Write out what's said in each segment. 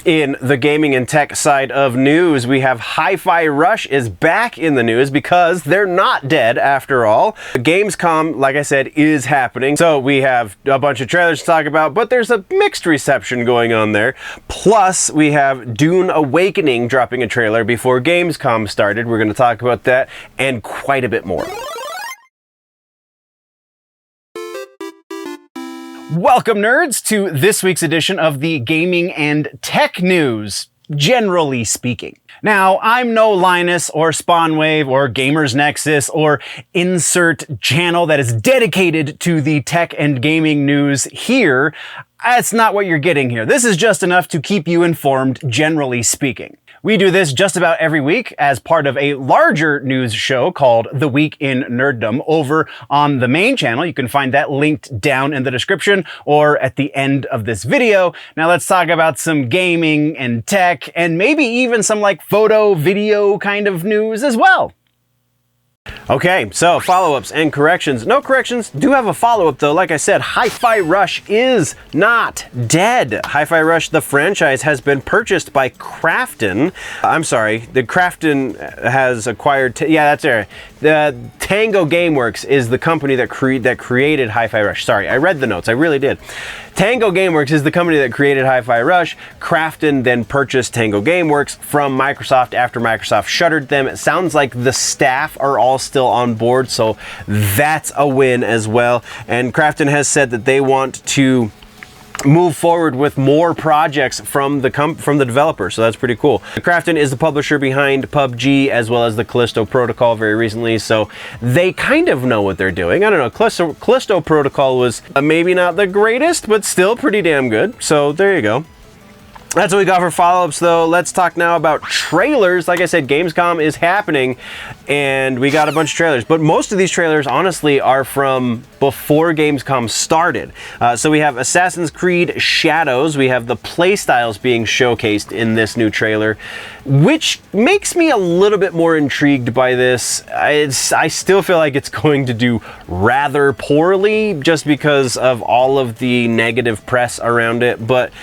In the gaming and tech side of news, we have Hi-Fi Rush is back in the news because they're not dead after all. Gamescom, like I said, is happening. So we have a bunch of trailers to talk about, but there's a mixed reception going on there. Plus, we have Dune Awakening dropping a trailer before Gamescom started. We're going to talk about that and quite a bit more. Welcome, nerds, to this week's edition of the Gaming and Tech News, generally speaking. Now, I'm no Linus or Spawnwave or Gamers Nexus or insert channel that is dedicated to the tech and gaming news here. That's not what you're getting here. This is just enough to keep you informed, generally speaking. We do this just about every week as part of a larger news show called The Week in Nerddom over on the main channel. You can find that linked down in the description or at the end of this video. Now let's talk about some gaming and tech and maybe even some like photo, video kind of news as well. Okay, so follow-ups and corrections. No corrections, do have a follow-up though. Like I said, Hi-Fi Rush is not dead. Hi-Fi Rush, the franchise, has been purchased by Krafton. I'm sorry, the Krafton has acquired, yeah, that's there. The Tango Gameworks is the company that created Hi-Fi Rush. Sorry, I read the notes, I really did. Tango Gameworks is the company that created Hi-Fi Rush. Krafton then purchased Tango Gameworks from Microsoft after Microsoft shuttered them. It sounds like the staff are all still on board, so that's a win as well. And Krafton has said that they want to move forward with more projects from the developer, so that's pretty cool. Krafton is the publisher behind PUBG as well as the Callisto Protocol very recently, so they kind of know what they're doing. I don't know, Callisto Protocol was maybe not the greatest, but still pretty damn good, so there you go. That's what we got for follow-ups though. Let's talk now about trailers. Like I said, Gamescom is happening and we got a bunch of trailers, but most of these trailers honestly are from before Gamescom started. So we have Assassin's Creed Shadows. We have the playstyles being showcased in this new trailer, which makes me a little bit more intrigued by this. I still feel like it's going to do rather poorly just because of all of the negative press around it, but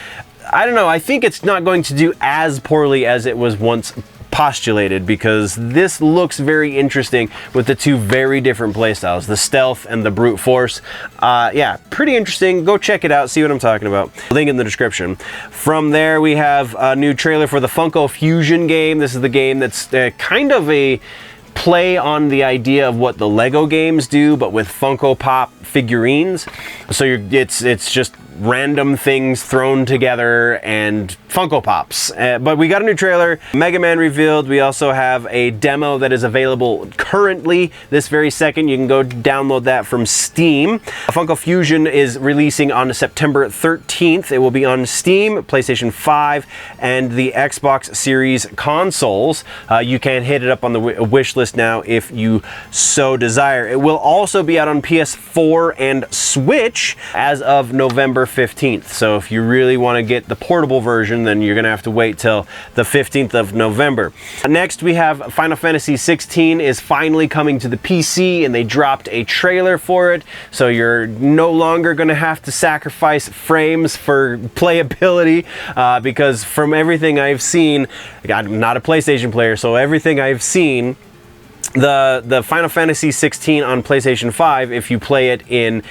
I don't know, I think it's not going to do as poorly as it was once postulated because this looks very interesting with the two very different playstyles, the stealth and the brute force. Yeah, pretty interesting. Go check it out, see what I'm talking about. Link in the description. From there, we have a new trailer for the Funko Fusion game. This is the game that's kind of a play on the idea of what the Lego games do, but with Funko Pop figurines. So it's just random things thrown together and Funko Pops. But we got a new trailer, Mega Man revealed. We also have a demo that is available currently this very second. You can go download that from Steam. Funko Fusion is releasing on September 13th. It will be on Steam, PlayStation 5, and the Xbox Series consoles. You can hit it up on the wish list now if you so desire. It will also be out on PS4 and Switch as of November 15th. So if you really want to get the portable version, then you're gonna have to wait till the 15th of November. Next, we have Final Fantasy 16 is finally coming to the PC, and they dropped a trailer for it. So you're no longer gonna have to sacrifice frames for playability, because from everything I've seen, I'm not a PlayStation player, so everything I've seen, the Final Fantasy 16 on PlayStation 5, if you play it in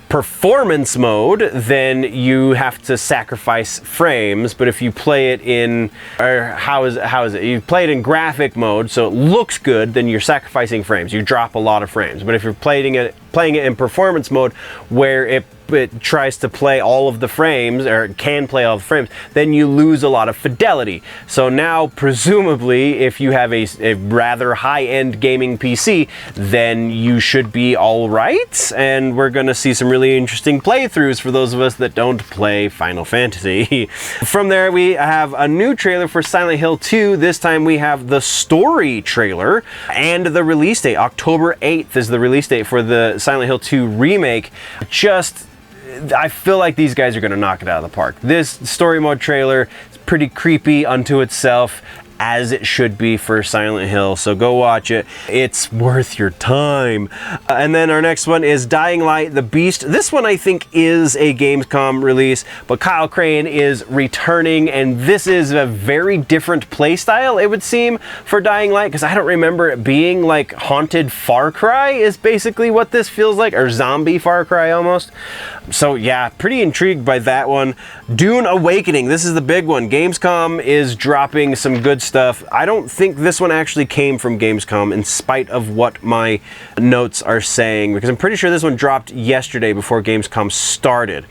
performance mode, then you have to sacrifice frames. But if you play it in, or how is it? You play it in graphic mode, so it looks good, then you're sacrificing frames. You drop a lot of frames. But if you're playing it in performance mode, where it tries to play all of the frames, or it can play all the frames, then you lose a lot of fidelity. So now, presumably, if you have a rather high-end gaming PC, then you should be all right, and we're gonna see some really interesting playthroughs for those of us that don't play Final Fantasy. From there, we have a new trailer for Silent Hill 2. This time we have the story trailer and the release date. October 8th is the release date for the Silent Hill 2 remake. I feel like these guys are going to knock it out of the park. This story mode trailer is pretty creepy unto itself, as it should be for Silent Hill. So go watch it. It's worth your time. And then our next one is Dying Light: The Beast. This one I think is a Gamescom release, but Kyle Crane is returning, and this is a very different playstyle, it would seem, for Dying Light, because I don't remember it being like haunted Far Cry is basically what this feels like, or zombie Far Cry almost. So yeah, pretty intrigued by that one. Dune Awakening, this is the big one. Gamescom is dropping some good stuff. I don't think this one actually came from Gamescom, in spite of what my notes are saying, because I'm pretty sure this one dropped yesterday before Gamescom started.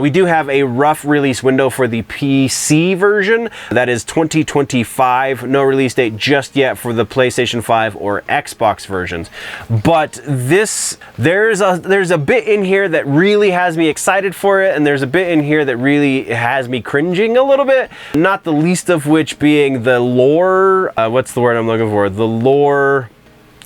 We do have a rough release window for the PC version. That is 2025. No release date just yet for the PlayStation 5 or Xbox versions. But this, there's a bit in here that really has me excited for it, and there's a bit in here that really has me cringing a little bit. Not the least of which being the lore, what's the word I'm looking for? The lore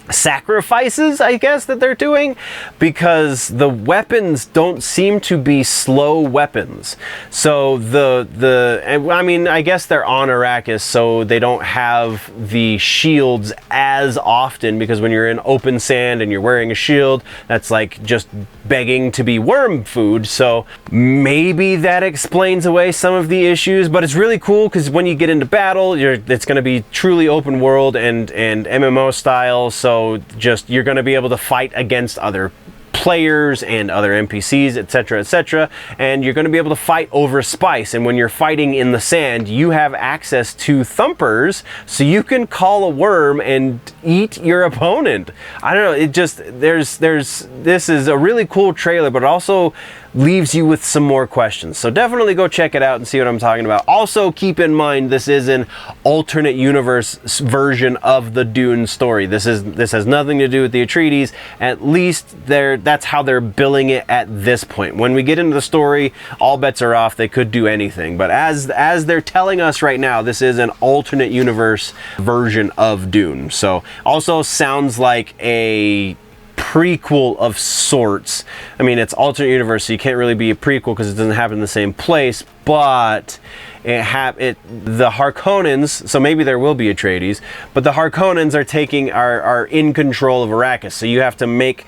sacrifices, I guess, that they're doing, because the weapons don't seem to be slow weapons. So I mean, I guess they're on Arrakis, so they don't have the shields as often, because when you're in open sand and you're wearing a shield, that's like just begging to be worm food. So maybe that explains away some of the issues, but it's really cool because when you get into battle, it's going to be truly open world and MMO style. So just, you're going to be able to fight against other players and other NPCs, etc., and you're going to be able to fight over spice. And when you're fighting in the sand, you have access to thumpers, so you can call a worm and eat your opponent. I don't know, it just, this is a really cool trailer, but it also leaves you with some more questions. So definitely go check it out and see what I'm talking about. Also keep in mind, this is an alternate universe version of the Dune story. This has nothing to do with the Atreides. At least that's how they're billing it at this point. When we get into the story, all bets are off. They could do anything. But as they're telling us right now, this is an alternate universe version of Dune. So also sounds like a prequel of sorts. I mean, it's alternate universe, so you can't really be a prequel because it doesn't happen in the same place, but the Harkonnens, so maybe there will be Atreides, but the Harkonnens are in control of Arrakis, so you have to make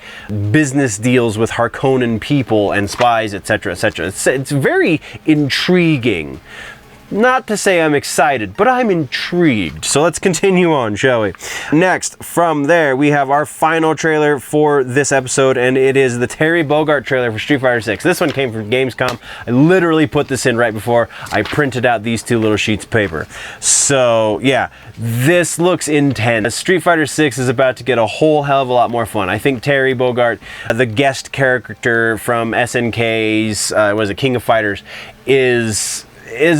business deals with Harkonnen people and spies, etc., etc. It's very intriguing. Not to say I'm excited, but I'm intrigued. So let's continue on, shall we? Next, from there, we have our final trailer for this episode, and it is the Terry Bogard trailer for Street Fighter 6. This one came from Gamescom. I literally put this in right before I printed out these two little sheets of paper. So, yeah, this looks intense. Street Fighter 6 is about to get a whole hell of a lot more fun. I think Terry Bogard, the guest character from SNK's, was it King of Fighters, is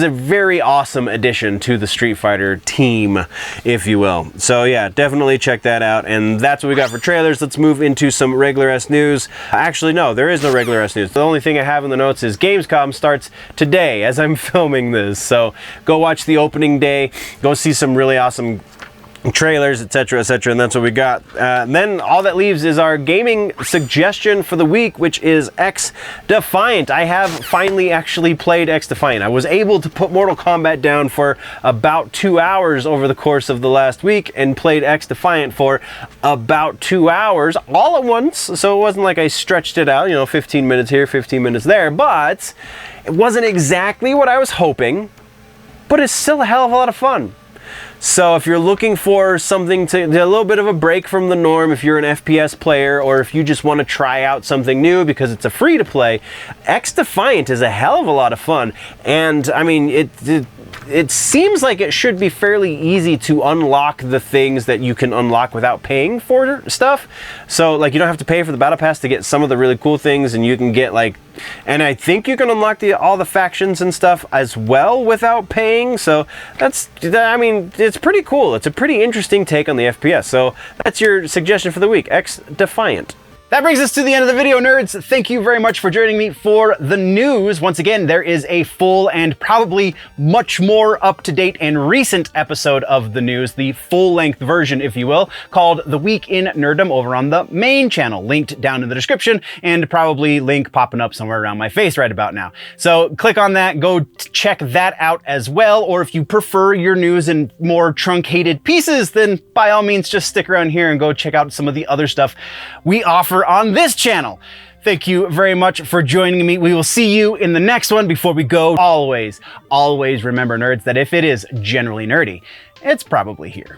a very awesome addition to the Street Fighter team, if you will. So yeah, definitely check that out. And that's what we got for trailers. Let's move into some regular S news. Actually, no, there is no regular S news. The only thing I have in the notes is Gamescom starts today as I'm filming this. So go watch the opening day, go see some really awesome trailers, etc., etc., and that's what we got. Then all that leaves is our gaming suggestion for the week, which is Xdefiant. I have finally actually played Xdefiant. I was able to put Mortal Kombat down for about 2 hours over the course of the last week and played Xdefiant for about 2 hours all at once, so it wasn't like I stretched it out, 15 minutes here, 15 minutes there, but it wasn't exactly what I was hoping, but it's still a hell of a lot of fun. So if you're looking for something a little bit of a break from the norm, if you're an FPS player, or if you just want to try out something new because it's a free to play, Xdefiant is a hell of a lot of fun. And I mean, it seems like it should be fairly easy to unlock the things that you can unlock without paying for stuff. So like, you don't have to pay for the battle pass to get some of the really cool things, and you can get and I think you can unlock all the factions and stuff as well without paying. So I mean, it's pretty cool. It's a pretty interesting take on the FPS. So that's your suggestion for the week, Xdefiant. That brings us to the end of the video, nerds. Thank you very much for joining me for the news. Once again, there is a full and probably much more up-to-date and recent episode of the news, the full-length version, if you will, called The Week in Nerddom over on the main channel, linked down in the description, and probably link popping up somewhere around my face right about now. So click on that, go check that out as well, or if you prefer your news in more truncated pieces, then by all means just stick around here and go check out some of the other stuff we offer on this channel. Thank you very much for joining me. We will see you in the next one. Before we go, always remember, nerds, that if it is generally nerdy, it's probably here.